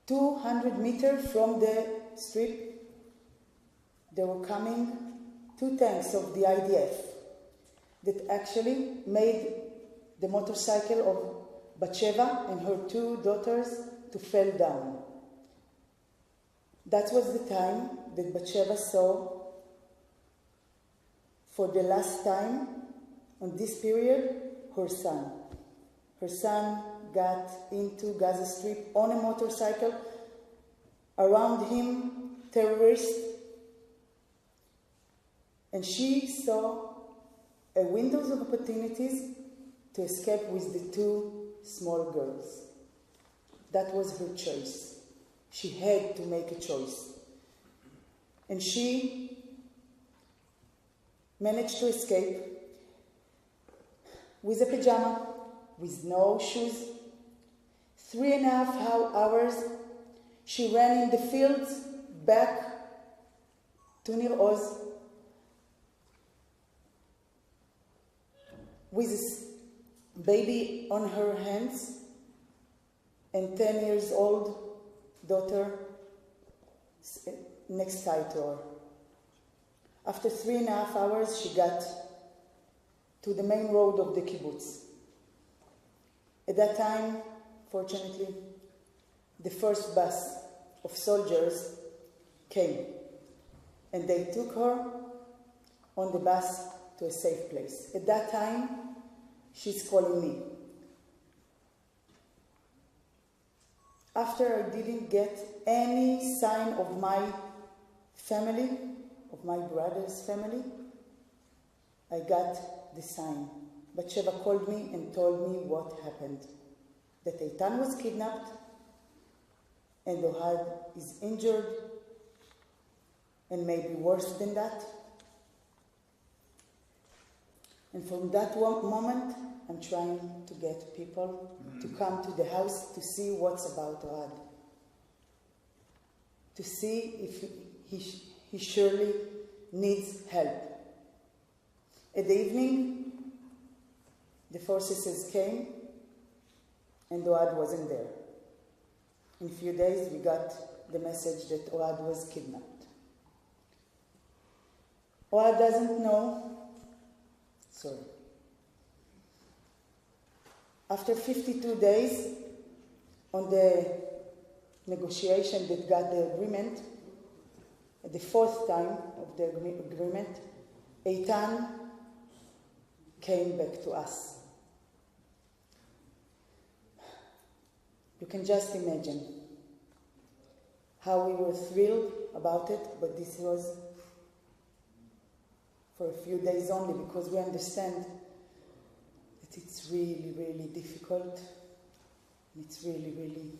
200 meters from the strip, there were coming 2 tanks of the IDF that actually made the motorcycle of Batsheva and her 2 daughters to fall down. That was the time that Batsheva saw, for the last time on this period, her son. Her son got into Gaza Strip on a motorcycle. Around him, terrorists. And she saw a windows of opportunities to escape with the 2 small girls. That was her choice. She had to make a choice. And she managed to escape with a pajama, with no shoes. 3.5 hours she ran in the fields back to Nir Oz with a baby on her hands and 10 years old daughter next side to her. After 3.5 hours, she got to the main road of the kibbutz. At that time, fortunately, the first bus of soldiers came, and they took her on the bus to a safe place. At that time, she's calling me. After I didn't get any sign of my family, of my brother's family, I got the sign. Batsheva called me and told me what happened. That Eitan was kidnapped and Ohad is injured and maybe worse than that. And from that moment, I'm trying to get people to come to the house to see what's about Ohad. To see if he surely needs help. At the evening, the forces came and Ohad wasn't there. In a few days, we got the message that Ohad was kidnapped. Ohad doesn't know. After 52 days on the negotiation that got the agreement, at the 4th time of the agreement, Eitan came back to us. You can just imagine how we were thrilled about it, but this was for a few days only, because we understand that it's really, really difficult. It's really, really...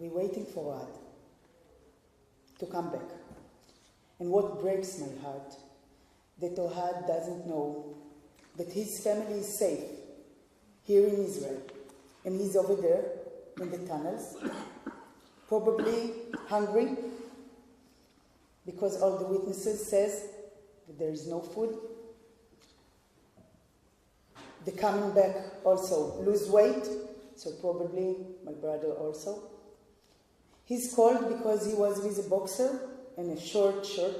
We're waiting for Ohad to come back. And what breaks my heart, that Ohad doesn't know that his family is safe here in Israel, and he's over there in the tunnels, probably hungry, because all the witnesses says that there is no food. The coming back also lose weight, so probably my brother also. He's cold because he was with a boxer and a short shirt.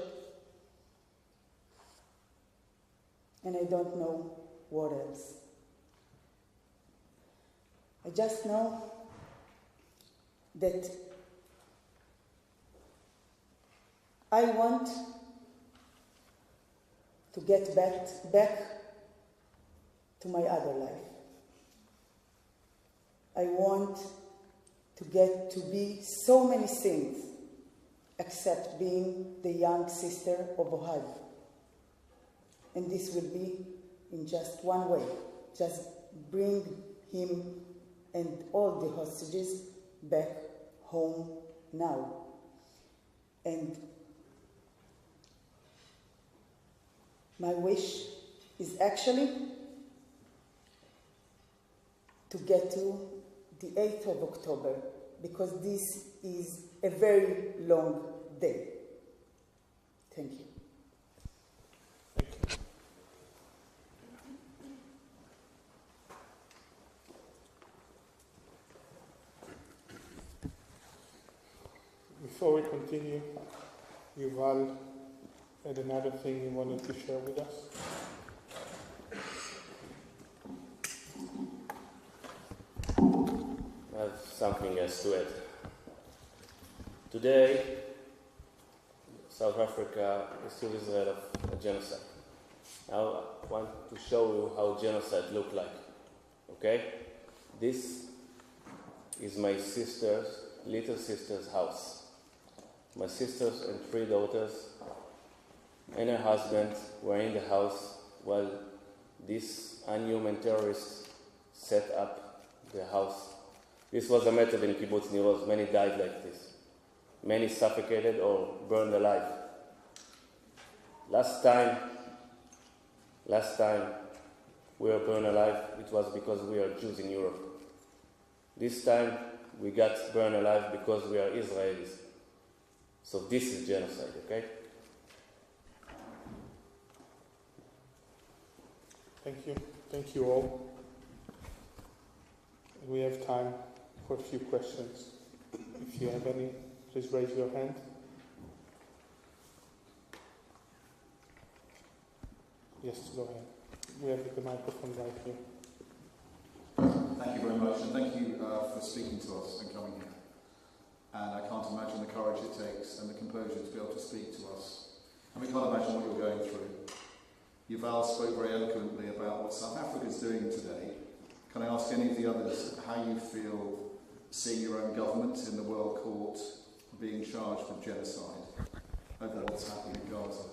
And I don't know what else. I just know that I want to get back to my other life. I want to get to be so many things except being the young sister of Ohad. And this will be in just one way. Just bring him and all the hostages back home now. And my wish is actually to get to the 8th of October, because this is a very long day. Thank you. Before we continue, Yuval had another thing he wanted to share with us. I have something else to add. Today, South Africa accused Israel of a genocide. Now I want to show you how genocide looked like. Okay? This is my little sister's house. My sisters and 3 daughters and her husband were in the house while these unhuman terrorists set up the house. This was a method in Kibbutz Nir Oz. Many died like this. Many suffocated or burned alive. Last time we were burned alive, it was because we are Jews in Europe. This time we got burned alive because we are Israelis. So this is genocide, okay? Thank you. Thank you all. We have time for a few questions. If you have any, please raise your hand. Yes, go ahead. We have the microphone right here. Thank you very much, and thank you for speaking to us and coming here. And I can't imagine the courage it takes and the composure to be able to speak to us. And we can't imagine what you're going through. Yuval spoke very eloquently about what South Africa is doing today. Can I ask any of the others how you feel seeing your own government in the World Court being charged with genocide over what's happening in Gaza?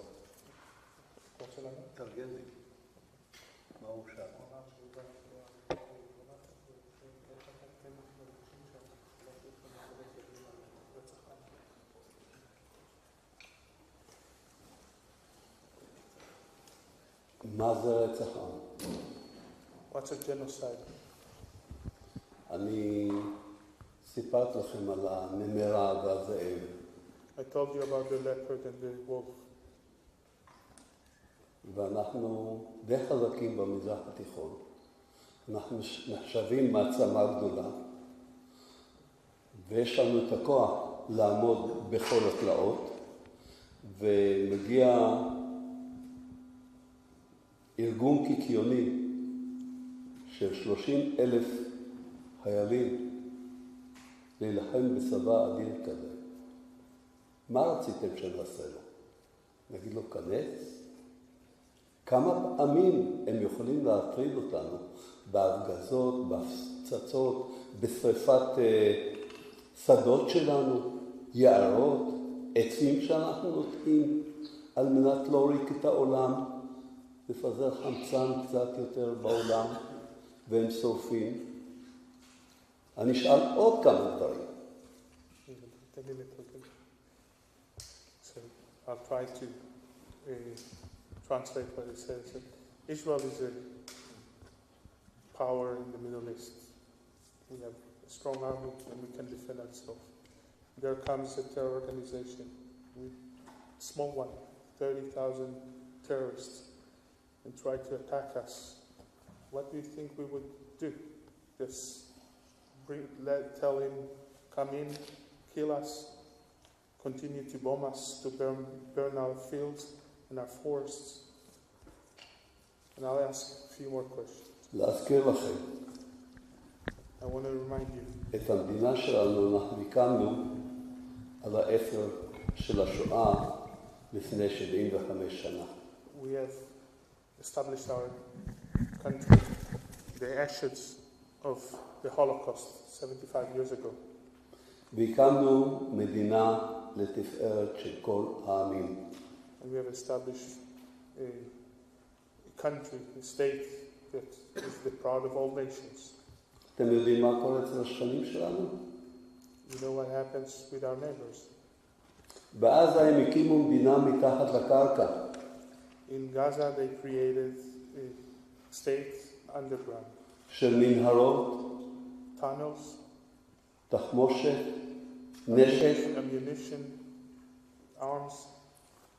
מה זה רצח עם? What's a genocide? אני סיפרתי לכם על הנמרה והזאב. I told you about the leopard and the wolf. ואנחנו די חזקים במזרח התיכון. אנחנו נחשבים מעצמה גדולה. ויש לנו את הכוח לעמוד בכל התלאות. ומגיע ארגון קיקיוני של 30,000 חיילים להילחם בצבא אדיר כזה. מה רציתם שנעשה לו? נגיד לו, כנס? כמה פעמים הם יכולים להטריד אותנו בהפגזות, בהפצצות, בשריפת שדות שלנו, יערות, עצים שאנחנו נוטעים על מנת להוריק את העולם, לפזר חמצן קצת יותר בעולם, והם שורפים. אני אשאל עוד כמה דברים. So I'll try to translate what it says. Israel is a power in the Middle East. We have a strong army and we can defend ourselves. There comes a terror organization, small one, 30,000 terrorists, and try to attack us. What do you think we would do? Just tell him, come in, kill us, continue to bomb us, to burn our fields and our forests? And I'll ask a few more questions. להזכיר לכם, I want to remind you, את המדינה שלנו אנחנו הקמנו על האפר של השואה לפני 75 שנה. we have established our country, the ashes of the Holocaust 75 years ago. והקמנו מדינה לתפארת של כל העמים. And we have established a country, a state that is the proud of all nations. אתם יודעים מה קורה אצל השכנים שלנו? You know what happens with our neighbors. בעזה הם הקימו מדינה מתחת לקרקע. In Gaza, they created a state underground. של מנהרות, Tunnels, תחמושת, נשק, ammunition, arms,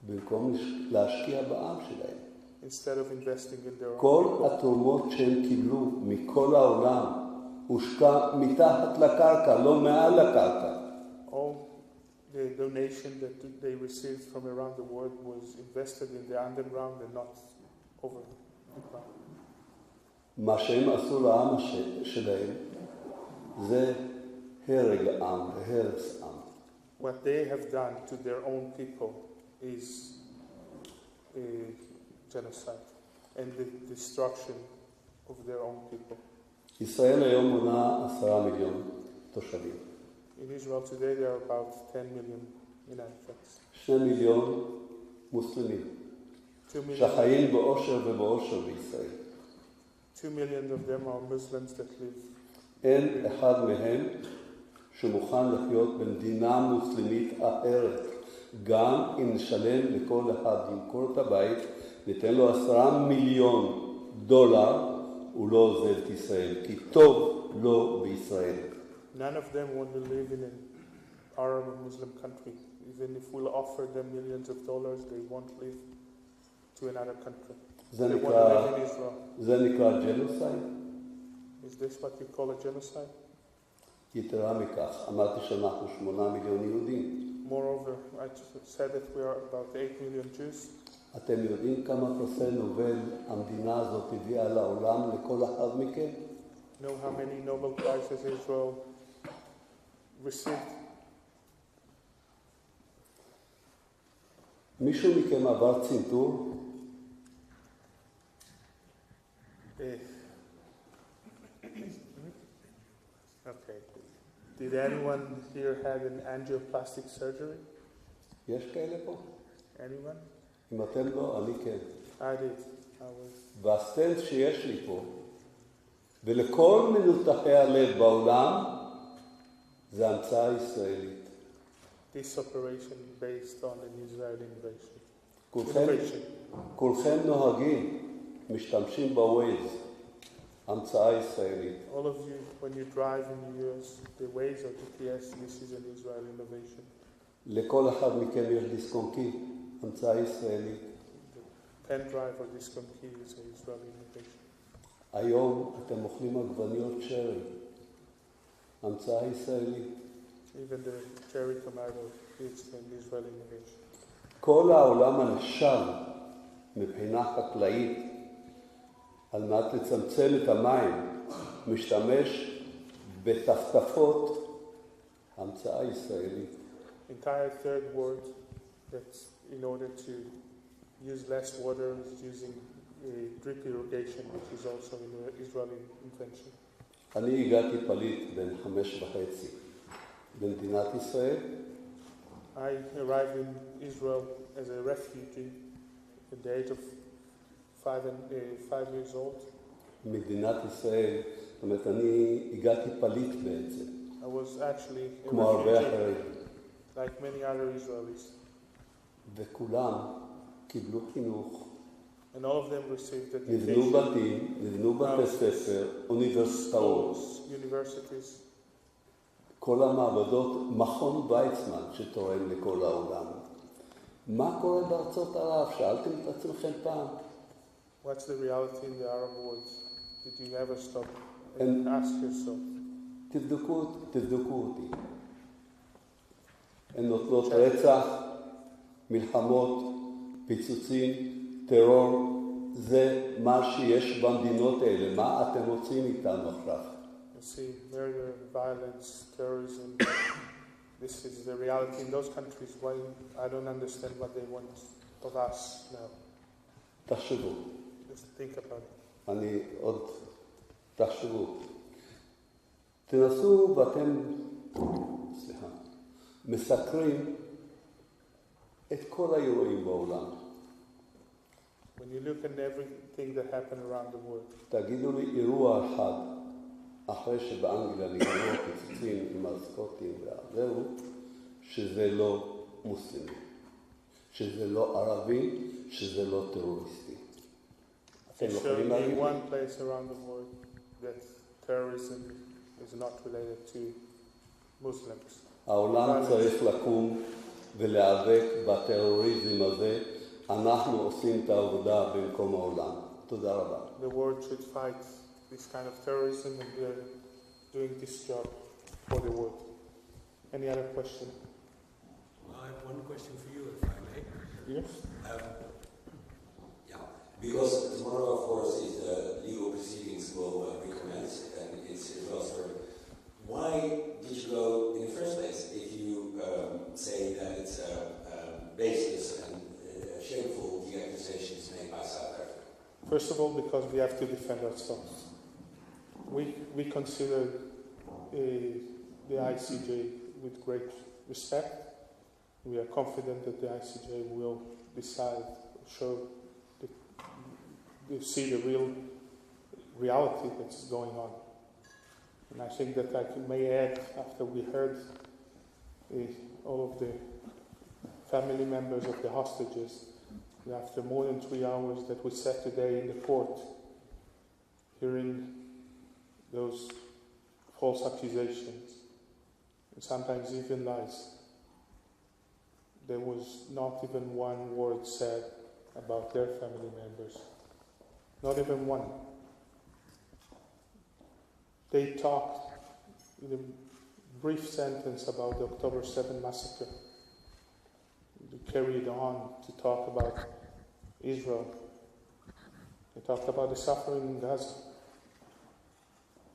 במקום להשקיע בעם שלהם. instead of investing in their own כל people. התרומות שהם קיבלו מכל העולם הושקע מתחת לקרקע, לא מעל לקרקע. All the donation that they received from around the world was invested in the underground and not over the ground. מה שהם עשו לעם שלהם זה הרג עם והרס עם. What they have done to their own people is a genocide and the destruction of their own people. ישראל היום מונה 10 מיליון תושבים. In Israel today there are about 10 million inhabitants. 2 מיליון מוסלמים 2 million, שחיים באושר ובאושר בישראל. 2 million of them are Muslims that live. אין אחד מהם שמוכן לחיות במדינה מוסלמית אחרת. גם אם נשלם לכל אחד למכור את הבית, ניתן לו 10 מיליון דולר, הוא לא עוזב את ישראל, כי טוב לו בישראל. None of them want to live in an Arab or Muslim country. Even if we'll offer them millions of dollars, they won't live to another country. זה They want to live in Israel. נקרא ג'נוסייד. Is this what you call a genocide? יתרה מכך, אמרתי שאנחנו 8 מיליון יהודים. Moreover, I just said that we are about 8 million Jews. אתם יודעים כמה פרסי נובל המדינה הזאת הביאה לעולם לכל אחד מכם? Know how many Nobel Prizes Israel received? מישהו מכם עבר צנתור? Okay. Did anyone here have an angioplastic surgery? יש כאלה פה? Anyone? אם אתם לא, אני כן. I did. I was. והסטנט שיש לי פה, ולכל מנותחי הלב בעולם, זה המצאה ישראלית. This operation based on an Israeli invasion. כולכם נוהגים, משתמשים בווייז, המצאה ישראלית. All of you, when you drive and you use the Waze or GPS, this is an Israeli innovation. לכל אחד מכם יש דיסק-און-קי, המצאה ישראלית. The pen drive or disc on key is an Israeli innovation. היום אתם אוכלים עגבניות שרי, המצאה ישראלית. Even the cherry tomato is an Israeli innovation. כל העולם הנכשל מבחינה חקלאית על מנת לצמצם את המים משתמש בטפטפות, המצאה ישראלית. Entire third world that in order to use less water is using drip irrigation, which is also an Israeli invention. אני הגעתי פליט בן 5.5 במדינת ישראל. I arrived in Israel as a refugee at the age of 5 years old. מדינת ישראל, זאת אומרת, אני הגעתי פליט בעצם, I was actually a כמו הרבה refugee אחרים. like many other Israelis. וכולם קיבלו חינוך, And all of them received נבנו education, בתים, נבנו בתי ספר, אוניברסיטאות, schools, universities. כל המעבדות, מכון ויצמן שתורם לכל העולם. מה קורה בארצות ערב? שאלתם את עצמכם פעם? What's the reality in the Arab world? Did you ever stop And- and ask yourself? תבדקו אותי. הן נותנות רצח, מלחמות, פיצוצים, טרור. זה מה שיש במדינות האלה. מה אתם רוצים איתנו עכשיו? You see murder, violence, terrorism. This is the reality in those countries. Why I don't understand what they want of us now. תחשבו. Just think about it. אני עוד... תחשבו. תנסו ואתם, סליחה, מסקרים את כל האירועים בעולם. When you look at everything that happened around the world, תגידו לי אירוע אחד, אחרי שבאנגליה נגמרו הפיצוצים עם הסקוטים והזהו, שזה לא מוסלמי, שזה לא ערבי, שזה לא טרוריסטי. אתם show יכולים me להגיד לי? one place around the world that terrorism is not related to Muslims. העולם צריך לקום ולהיאבק בטרוריזם הזה. אנחנו עושים את העבודה במקום העולם. תודה רבה. The world should fight this kind of terrorism, and we are doing this job for the world. Any other question? I have one question for you, if I may. Yes? Yeah, because tomorrow, of course, is the legal proceedings will recommence, and it's also why did you go in the first place if you say that it's baseless and shameful the accusations made by South Africa? First of all, because we have to defend ourselves. We consider the ICJ with great respect. We are confident that the ICJ will decide, see the real reality that's going on. And I think that I may add, after we heard all of the family members of the hostages, after more than 3 hours that we sat today in the court, hearing those false accusations, and sometimes even lies, there was not even one word said about their family members. Not even one. They talked in a brief sentence about the October 7 massacre. They carried on to talk about Israel. They talked about the suffering in Gaza.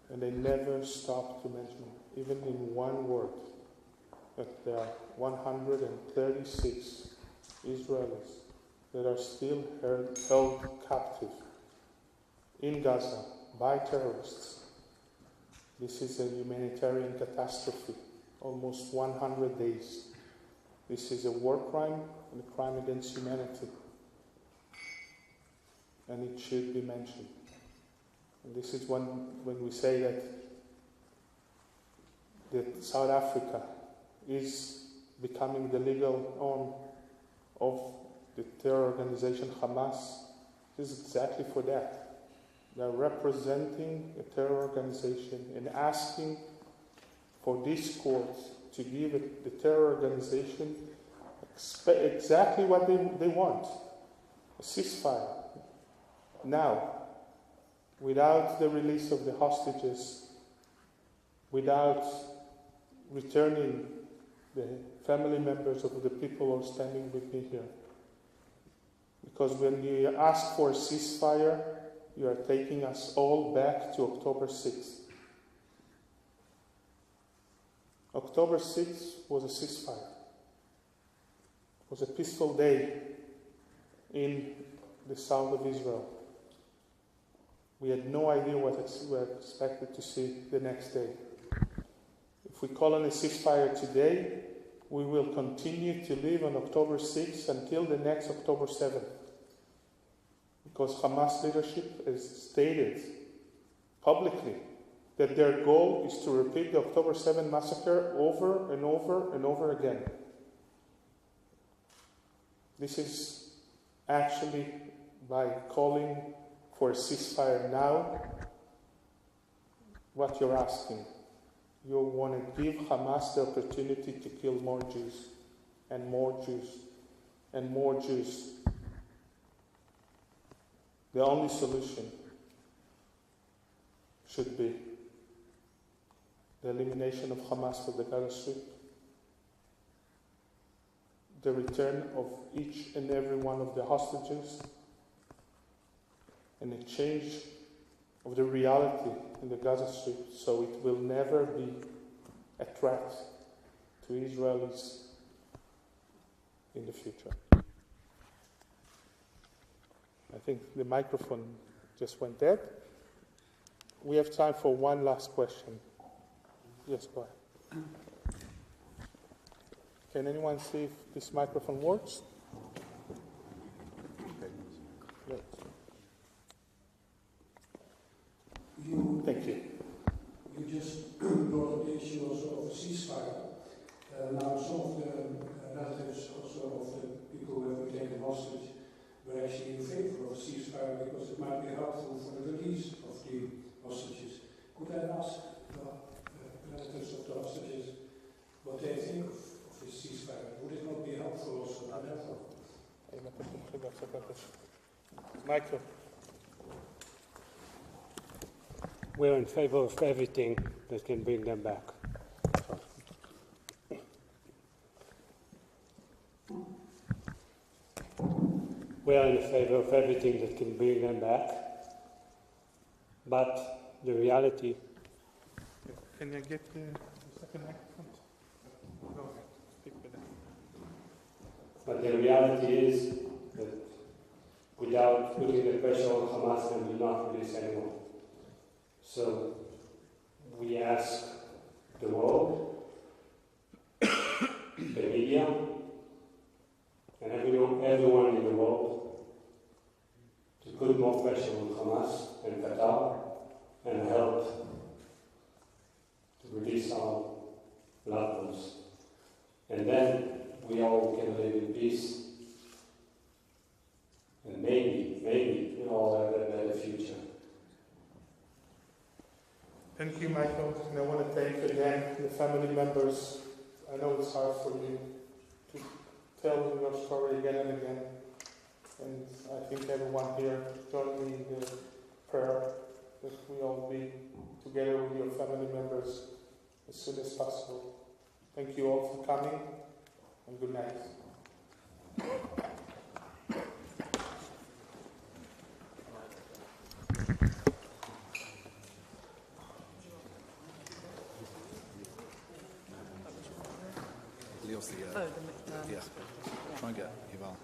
And they never stopped to mention, even in one word, that there are 136 Israelis that are still held captive in Gaza by terrorists. This is a humanitarian catastrophe, almost 100 days. This is a war crime and a crime against humanity. And it should be mentioned. And this is when we say that South Africa is becoming the legal arm of the terror organization Hamás. This is exactly for that. They are representing a terror organization and asking for this court to give the terror organization exactly what they want. A ceasefire. Now, without the release of the hostages, without returning the family members of the people who are standing with me here. Because when you ask for a ceasefire, you are taking us all back to October 6th. October 6th was a ceasefire. It was a peaceful day in the south of Israel. We had no idea what we were expected to see the next day. If we call on a ceasefire today, we will continue to live on October 6th until the next October 7th. Because Hamas leadership has stated publicly that their goal is to repeat the October 7 massacre over and over and over again. This is actually by calling for a ceasefire now what you're asking. You want to give Hamas the opportunity to kill more Jews and more Jews and more Jews. The only solution should be the elimination of Hamas from the Gaza Strip, the return of each and every one of the hostages, and a change of the reality in the Gaza Strip so it will never be a threat to Israelis in the future. I think the microphone just went dead. We have time for one last question. Yes, go ahead. Can anyone see if this microphone works? Yes. Thank you. You just brought up the issue also of a ceasefire. Now, some of the relatives also of the people who have been taken hostage were actually in favor of a ceasefire because it might be helpful for the release of the hostages. Could I ask the relatives of the hostages what they think of this ceasefire? Would it not be helpful also to them? Michael. We're in favor of everything that can bring them back. We are in favor of everything that can bring them back, but the reality... Can you get the second microphone? Go ahead, speak with them. But the reality is that without putting the pressure on Hamas, they will not release anyone. So we ask the world, the media, and everyone in the world to put more pressure on Hamas and Qatar and help to release our loved ones. And then we all can live in peace. And maybe we all have a better future. Thank you, Michael. And I want to thank again the family members. I know it's hard for you to tell your story again and again. And I think everyone here join me in the prayer that we all be together with your family members as soon as possible. Thank you all for coming, and good night. Leo's the, yeah. Try and get Yuval.